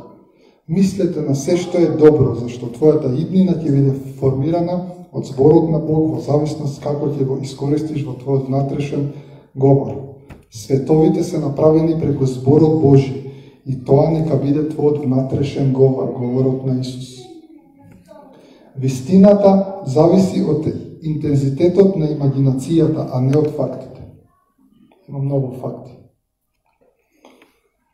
Мислете на се што е добро, зашто твојата иднина ќе биде формирана од зборот на Бог во зависност како ќе го искористиш во твојот внатрешен говор. Световите се направени преку зборот Божи и тоа нека биде твојот внатрешен говор, говорот на Исус. Вистината зависи од интензитетот на имагинацијата, а не од фактите. Има многу факти.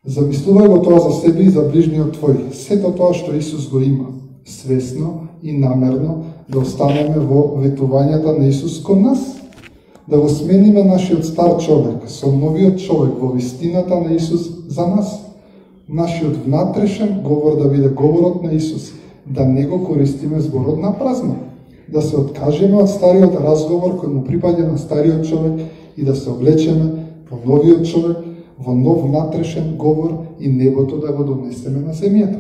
Замислувај го тоа за себе и за ближниот твој. Сето тоа што Исус го има, свесно и намерно, да останеме во ветувањата на Исус кон нас, да го смениме нашиот стар човек со новиот човек во вистината на Исус за нас. Нашиот внатрешен говор да биде говорот на Исус, да не го користиме зборот на празно, да се откажеме од стариот разговор кој му припаѓа на стариот човек и да се облечеме во новиот човек, во нов внатрешен говор и небото да го донесеме на земјата.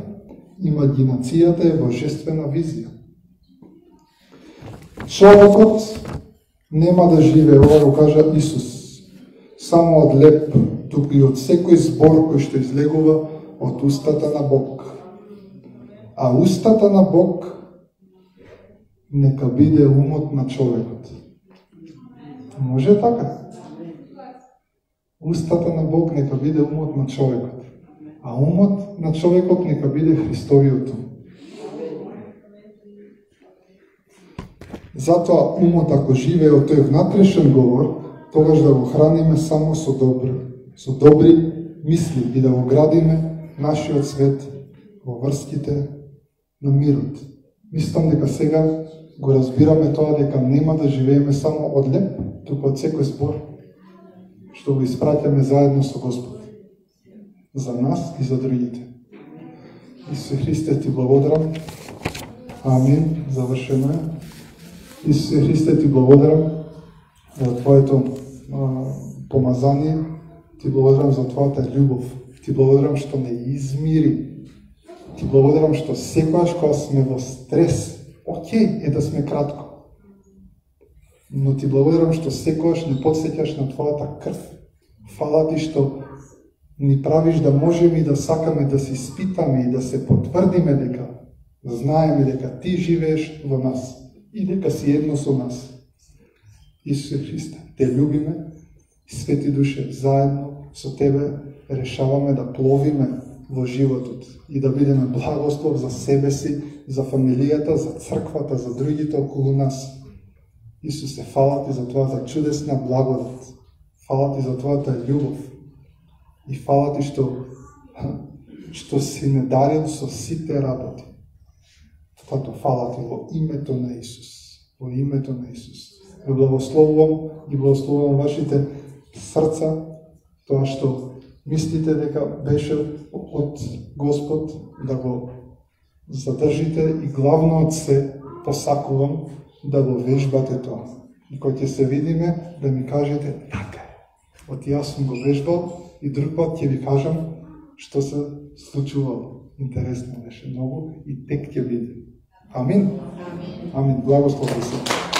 Имагинацијата е божествена визија. Човекот нема да живее, ова го кажа Исус, само од леп, туку и од секој збор кој што излегува од устата на Бог. А устата на Бог нека биде умот на човекот. Може така? Устата на Бог нека биде умот на човекот, а умот на човекот нека биде Христовиот ум. Затоа умот ако живее од тој внатрешен говор, тогаш да го храниме само со добри мисли и да го градиме нашиот свет во врските на мирот. Мислам дека сега го разбираме тоа дека нема да живееме само од леп, туку од секој збор што го испраќаме заедно со Господ. За нас и за другите. Исусе Христе, ти благодарам. Амин. Завршено е. Исусе Христе, ти благодарам за Твоето помазание. Ти благодарам за Твојата љубов. Ти благодарам што не измири. Ти благодарам што секојаш кога сме во стрес, окей е да сме кратко. Но ти благодарам што секојаш не подсеќаш на Твојата крв. Фала ти што ни правиш да можеме и да сакаме да се испитаме и да се потврдиме дека знаеме дека ти живееш во нас и дека си едно со нас. Исусе Христе, те љубиме и свети душе заедно со тебе решаваме да пловиме во животот и да бидеме благослов за себе си, за фамилијата, за црквата, за другите околу нас. Исусе, фала ти за твојата чудесна благодат. Фала ти за твојата љубов. И фала ти што си не дарил со сите работи. Тато фала ти во името на Исус. Во името на Исус. Ги благословувам вашите срца, тоа што мислите дека беше од Господ, да го задржите и главно од се посакувам да го вежбате тоа. И кога ќе се видиме, да ми кажете така е. Од јас сум го вежбал и друг пат ќе ви кажам што се случувало. Интересно беше многу и тек ќе видим. Амин. Амин. Благослови се.